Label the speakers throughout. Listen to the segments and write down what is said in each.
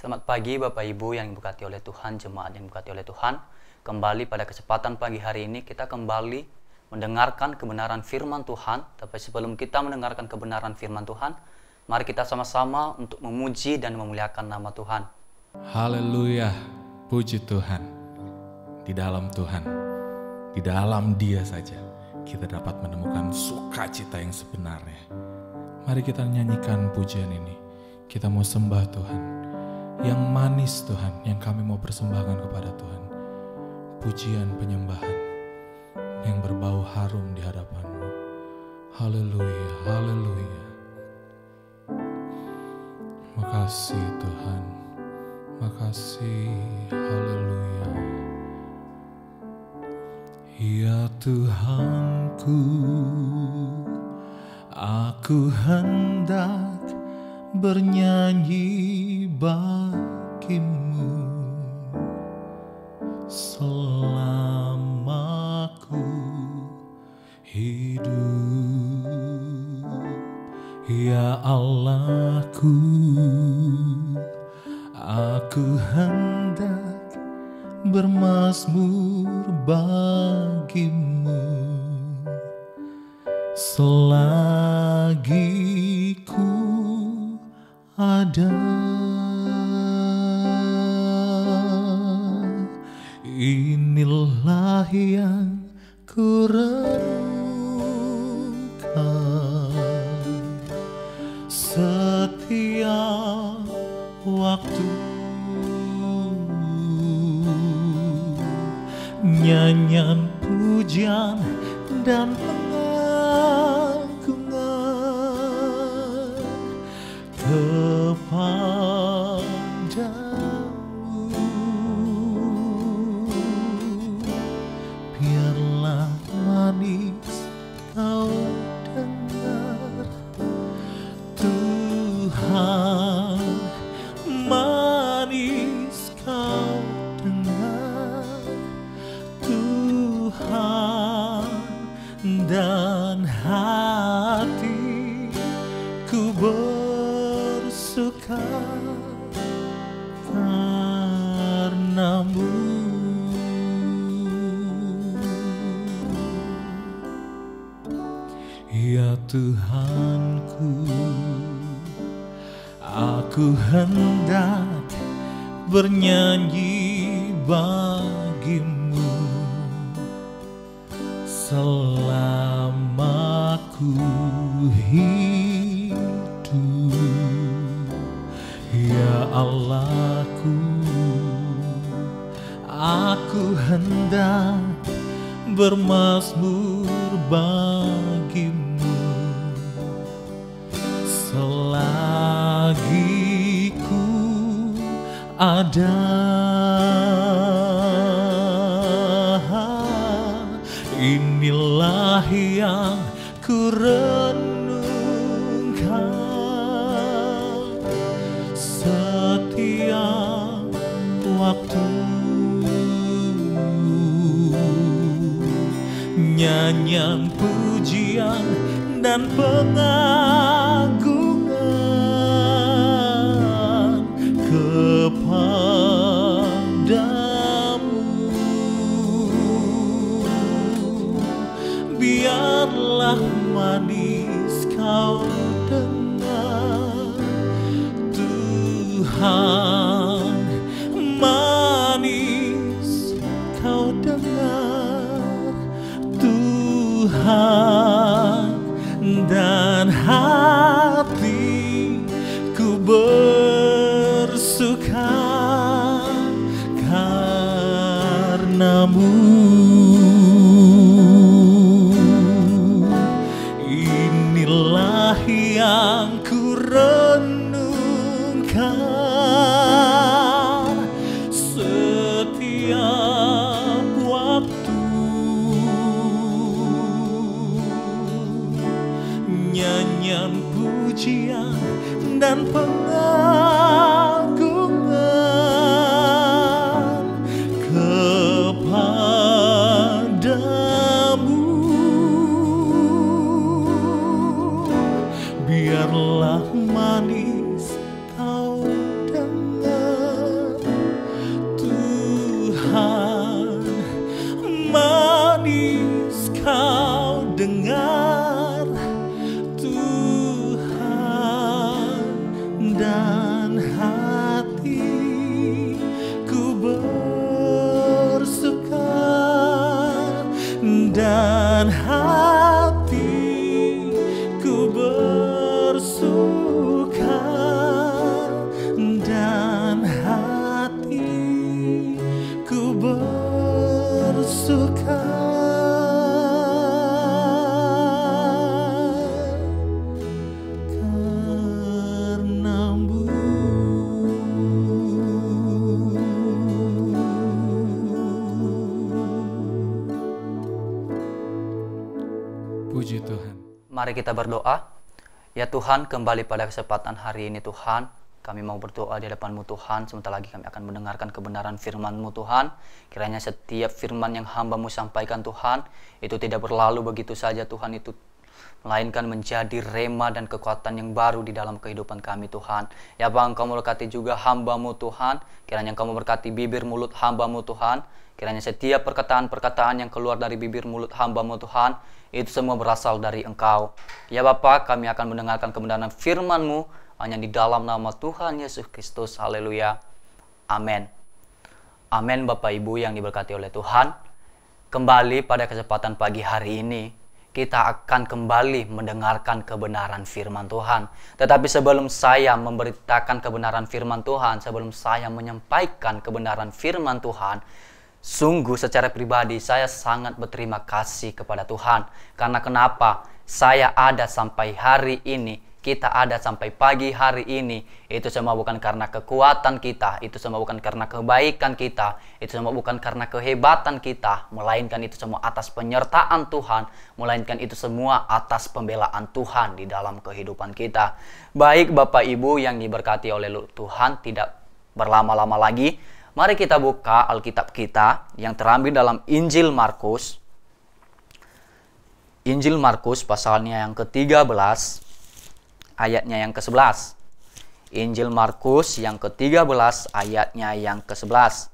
Speaker 1: Selamat pagi Bapak Ibu yang diberkati oleh Tuhan, jemaat yang diberkati oleh Tuhan. Kembali pada kesempatan pagi hari ini kita kembali mendengarkan kebenaran firman Tuhan. Tapi sebelum kita mendengarkan kebenaran firman Tuhan, mari kita sama-sama untuk memuji dan memuliakan nama Tuhan.
Speaker 2: Haleluya, puji Tuhan. Di dalam Tuhan, di dalam Dia saja kita dapat menemukan sukacita yang sebenarnya. Mari kita nyanyikan pujian ini. Kita mau sembah Tuhan. Yang manis Tuhan, yang kami mau persembahkan kepada Tuhan. Pujian penyembahan yang berbau harum di hadapan-Mu. Haleluya, haleluya. Makasih Tuhan, makasih, haleluya. Ya Tuhanku, aku hendak bernyanyi bagimu selama ku hidup. Ya Allahku, aku hendak bermazmur bagimu selagi ku ada. Inilah yang ku renungkan setiap waktu, nyanyian pujian dan pengagungan kepadamu. Biarlah manis kau dengar Tuhan, manis kau dengar Tuhan, dan hatiku bersuka karena-Mu. Ya Tuhanku, aku hendak bernyanyi bagimu selama ku hidup. Ya Allahku, aku hendak bermazmur bagimu selagi ku ada. Inilah yang ku renungkan setiap waktu, nyanyian pujian dan pengagungan kepadamu. Biarlah manis kau dengar Tuhan, manis kau dengar Tuhan, dan hatiku bersuka karena-Mu. Inilah yang ku renungkan setiap waktu, nyanyian pujian dan pengagungan kepadamu. Biarlah manis kau dengar dan hatiku bersuka, dan hatiku bersuka. Puji Tuhan.
Speaker 1: Mari kita berdoa. Ya Tuhan, kembali pada kesempatan hari ini Tuhan, kami mau berdoa di hadapan-Mu Tuhan. Sebentar lagi kami akan mendengarkan kebenaran firman-Mu Tuhan. Kiranya setiap firman yang hamba-Mu sampaikan Tuhan, itu tidak berlalu begitu saja Tuhan, itu melainkan menjadi rema dan kekuatan yang baru di dalam kehidupan kami Tuhan. Ya Bang, Engkau berkati juga hamba-Mu Tuhan. Kiranya Engkau memberkati bibir mulut hamba-Mu Tuhan. Kiranya setiap perkataan-perkataan yang keluar dari bibir mulut hamba-Mu Tuhan, itu semua berasal dari Engkau. Ya Bapa, kami akan mendengarkan kebenaran firman-Mu hanya di dalam nama Tuhan Yesus Kristus. Haleluya. Amin. Amin Bapak Ibu yang diberkati oleh Tuhan. Kembali pada kesempatan pagi hari ini, kita akan kembali mendengarkan kebenaran firman Tuhan. Tetapi sebelum saya memberitakan kebenaran firman Tuhan, sebelum saya menyampaikan kebenaran firman Tuhan, sungguh secara pribadi saya sangat berterima kasih kepada Tuhan. Karena kenapa? Saya ada sampai hari ini, kita ada sampai pagi hari ini, itu semua bukan karena kekuatan kita, itu semua bukan karena kebaikan kita, itu semua bukan karena kehebatan kita, melainkan itu semua atas penyertaan Tuhan, melainkan itu semua atas pembelaan Tuhan di dalam kehidupan kita. Baik Bapak Ibu yang diberkati oleh Tuhan, tidak berlama-lama lagi, mari kita buka Alkitab kita yang terambil dalam Injil Markus. Injil Markus pasalnya yang ke-13, ayatnya yang ke-11. Injil Markus yang ke-13, ayatnya yang ke-11.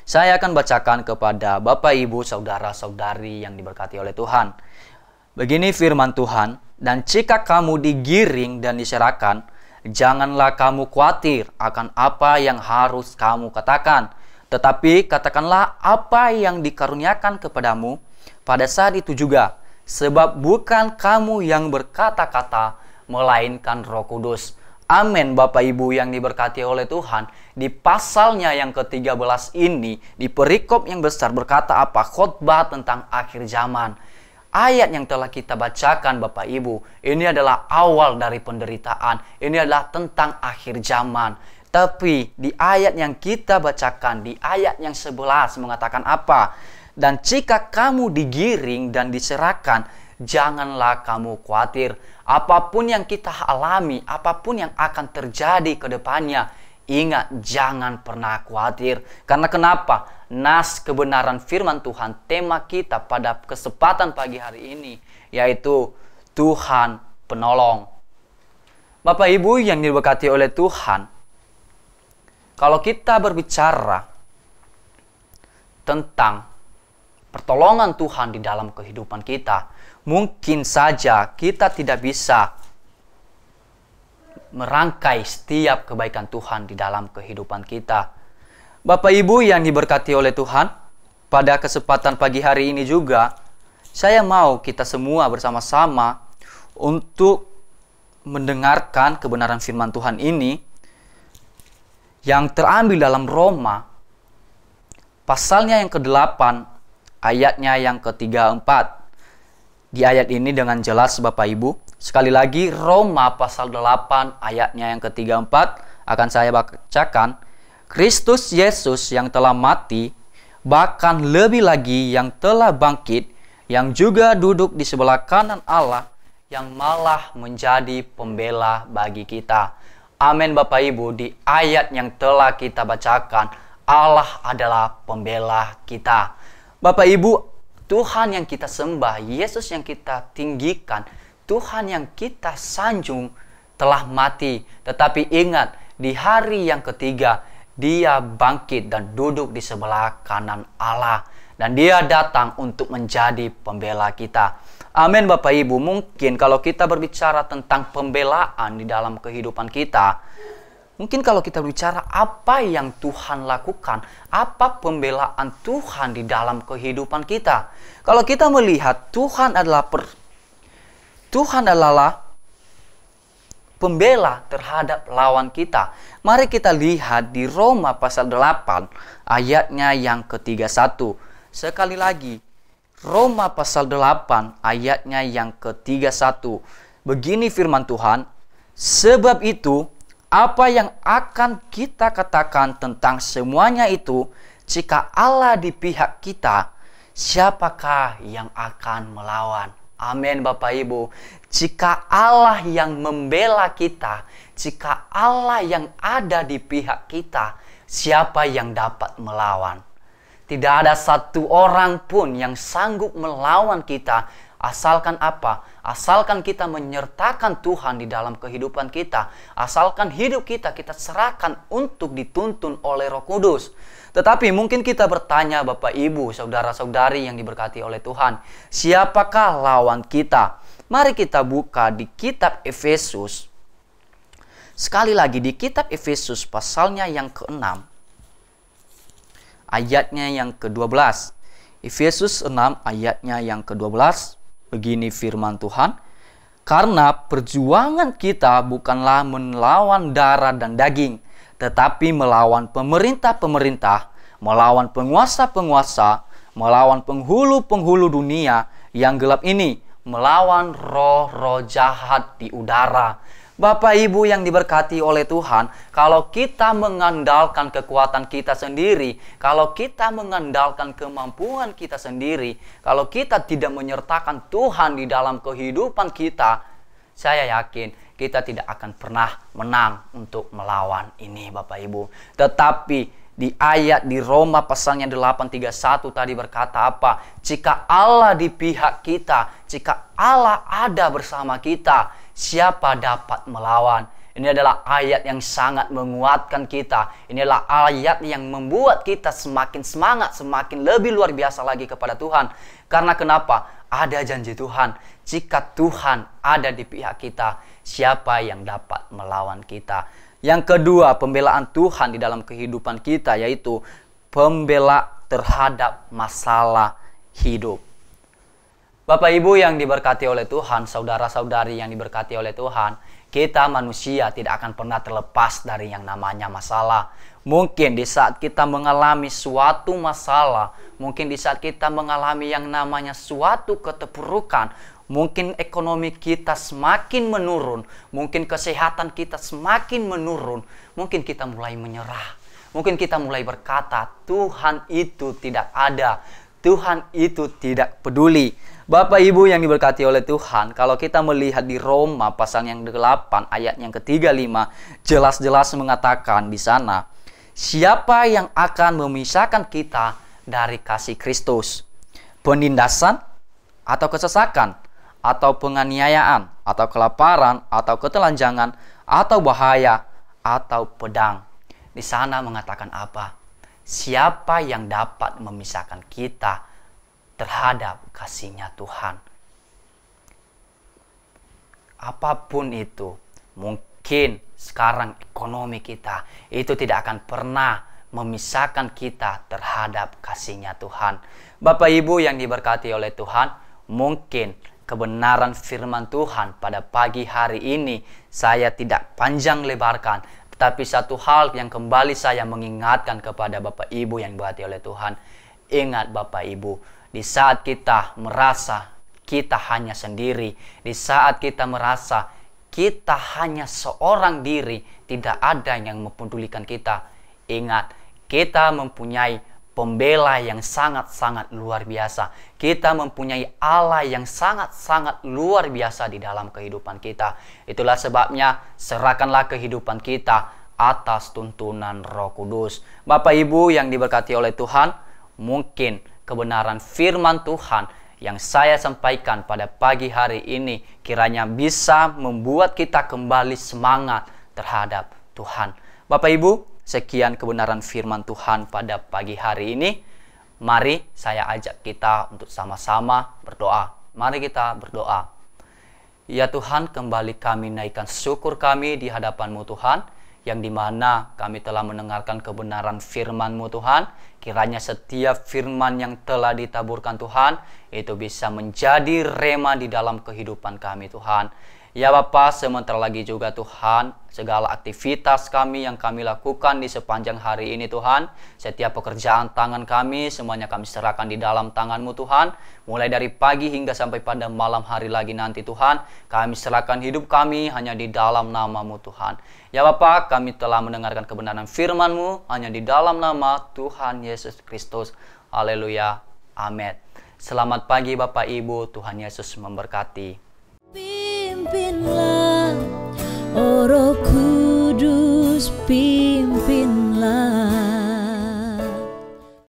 Speaker 1: Saya akan bacakan kepada Bapak Ibu, saudara-saudari yang diberkati oleh Tuhan. Begini firman Tuhan, dan jika kamu digiring dan diserahkan, janganlah kamu khawatir akan apa yang harus kamu katakan, tetapi katakanlah apa yang dikaruniakan kepadamu pada saat itu juga, sebab bukan kamu yang berkata-kata, melainkan Roh Kudus. Amin Bapak Ibu yang diberkati oleh Tuhan. Di pasalnya yang ke-13 ini, di perikop yang besar berkata apa? Khotbah tentang akhir zaman. Ayat yang telah kita bacakan Bapak Ibu, ini adalah awal dari penderitaan. Ini adalah tentang akhir zaman. Tapi di ayat yang kita bacakan, di ayat yang 11 mengatakan apa? Dan jika kamu digiring dan diserahkan, janganlah kamu khawatir. Apapun yang kita alami, apapun yang akan terjadi ke depannya, ingat, jangan pernah khawatir. Karena kenapa? Nas kebenaran firman Tuhan, tema kita pada kesempatan pagi hari ini, yaitu Tuhan penolong. Bapak Ibu yang diberkati oleh Tuhan, kalau kita berbicara tentang pertolongan Tuhan di dalam kehidupan kita, mungkin saja kita tidak bisa merangkai setiap kebaikan Tuhan di dalam kehidupan kita. Bapak Ibu yang diberkati oleh Tuhan, pada kesempatan pagi hari ini juga, saya mau kita semua bersama-sama untuk mendengarkan kebenaran firman Tuhan ini yang terambil dalam Roma, pasalnya yang ke-8, ayatnya yang ke-34. Di ayat ini dengan jelas Bapak Ibu, sekali lagi Roma pasal 8 ayatnya yang ke-34 akan saya bacakan. Kristus Yesus yang telah mati, bahkan lebih lagi yang telah bangkit, yang juga duduk di sebelah kanan Allah, yang malah menjadi pembela bagi kita. Amin Bapak Ibu, di ayat yang telah kita bacakan, Allah adalah pembela kita. Bapak Ibu, Tuhan yang kita sembah, Yesus yang kita tinggikan, Tuhan yang kita sanjung telah mati. Tetapi ingat, di hari yang ketiga, Dia bangkit dan duduk di sebelah kanan Allah. Dan Dia datang untuk menjadi pembela kita. Amin Bapak Ibu, mungkin kalau kita berbicara tentang pembelaan di dalam kehidupan kita, mungkin kalau kita berbicara apa yang Tuhan lakukan, apa pembelaan Tuhan di dalam kehidupan kita. Kalau kita melihat Tuhan adalah pembela terhadap lawan kita. Mari kita lihat di Roma pasal 8 ayatnya yang ke-31. Sekali lagi, Roma pasal 8 ayatnya yang ke-31. Begini firman Tuhan, sebab itu apa yang akan kita katakan tentang semuanya itu, jika Allah di pihak kita, siapakah yang akan melawan? Amin Bapak Ibu. Jika Allah yang membela kita, jika Allah yang ada di pihak kita, siapa yang dapat melawan? Tidak ada satu orang pun yang sanggup melawan kita. Asalkan apa? Asalkan kita menyertakan Tuhan di dalam kehidupan kita. Asalkan hidup kita serahkan untuk dituntun oleh Roh Kudus. Tetapi mungkin kita bertanya Bapak Ibu, saudara-saudari yang diberkati oleh Tuhan, siapakah lawan kita? Mari kita buka di kitab Efesus. Sekali lagi di kitab Efesus pasalnya yang ke-6. Ayatnya yang ke-12. Efesus 6 ayatnya yang ke-12. Begini firman Tuhan, karena perjuangan kita bukanlah melawan darah dan daging, tetapi melawan pemerintah-pemerintah, melawan penguasa-penguasa, melawan penghulu-penghulu dunia yang gelap ini, melawan roh-roh jahat di udara. Bapak Ibu yang diberkati oleh Tuhan, kalau kita mengandalkan kekuatan kita sendiri, kalau kita mengandalkan kemampuan kita sendiri, kalau kita tidak menyertakan Tuhan di dalam kehidupan kita, saya yakin kita tidak akan pernah menang untuk melawan ini Bapak Ibu. Tetapi di ayat di Roma pasalnya 8:31 tadi berkata apa? Jika Allah di pihak kita, jika Allah ada bersama kita, siapa dapat melawan? Ini adalah ayat yang sangat menguatkan kita. Ini adalah ayat yang membuat kita semakin semangat, semakin lebih luar biasa lagi kepada Tuhan. Karena kenapa? Ada janji Tuhan. Jika Tuhan ada di pihak kita, siapa yang dapat melawan kita? Yang kedua, pembelaan Tuhan di dalam kehidupan kita, yaitu pembela terhadap masalah hidup. Bapak Ibu yang diberkati oleh Tuhan, saudara-saudari yang diberkati oleh Tuhan, kita manusia tidak akan pernah terlepas dari yang namanya masalah. Mungkin di saat kita mengalami suatu masalah, mungkin di saat kita mengalami yang namanya suatu keterpurukan, mungkin ekonomi kita semakin menurun, mungkin kesehatan kita semakin menurun, mungkin kita mulai menyerah, mungkin kita mulai berkata, Tuhan itu tidak ada, Tuhan itu tidak peduli. Bapak Ibu yang diberkati oleh Tuhan, kalau kita melihat di Roma pasal yang 8 ayat yang ke-35, jelas-jelas mengatakan di sana, siapa yang akan memisahkan kita dari kasih Kristus? Penindasan atau kesesakan, atau penganiayaan, atau kelaparan, atau ketelanjangan, atau bahaya, atau pedang. Di sana mengatakan apa? Siapa yang dapat memisahkan kita terhadap kasih-Nya Tuhan? Apapun itu, mungkin sekarang ekonomi kita itu tidak akan pernah memisahkan kita terhadap kasih-Nya Tuhan. Bapak Ibu yang diberkati oleh Tuhan, mungkin kebenaran firman Tuhan pada pagi hari ini saya tidak panjang lebarkan, tetapi satu hal yang kembali saya mengingatkan kepada Bapak Ibu yang diberkati oleh Tuhan. Ingat Bapak Ibu, di saat kita merasa kita hanya sendiri, di saat kita merasa kita hanya seorang diri, tidak ada yang mempedulikan kita, ingat, kita mempunyai pembela yang sangat-sangat luar biasa. Kita mempunyai Allah yang sangat-sangat luar biasa di dalam kehidupan kita. Itulah sebabnya serahkanlah kehidupan kita atas tuntunan Roh Kudus. Bapak Ibu yang diberkati oleh Tuhan, mungkin kebenaran firman Tuhan yang saya sampaikan pada pagi hari ini kiranya bisa membuat kita kembali semangat terhadap Tuhan. Bapak Ibu, sekian kebenaran firman Tuhan pada pagi hari ini. Mari saya ajak kita untuk sama-sama berdoa. Mari kita berdoa. Ya Tuhan, kembali kami naikkan syukur kami di hadapan-Mu Tuhan. yang dimana kami telah mendengarkan kebenaran firman-Mu Tuhan. Kiranya setiap firman yang telah ditaburkan Tuhan, itu bisa menjadi rema di dalam kehidupan kami Tuhan. Ya Bapa, sementara lagi juga Tuhan, segala aktivitas kami yang kami lakukan di sepanjang hari ini Tuhan, setiap pekerjaan tangan kami, semuanya kami serahkan di dalam tangan-Mu Tuhan. Mulai dari pagi hingga sampai pada malam hari lagi nanti Tuhan, kami serahkan hidup kami hanya di dalam nama-Mu Tuhan. Ya Bapa, kami telah mendengarkan kebenaran firman-Mu hanya di dalam nama Tuhan Yesus Kristus. Haleluya. Amin. Selamat pagi Bapak Ibu, Tuhan Yesus memberkati.
Speaker 3: Pimpinlah, oh Roh Kudus, pimpinlah.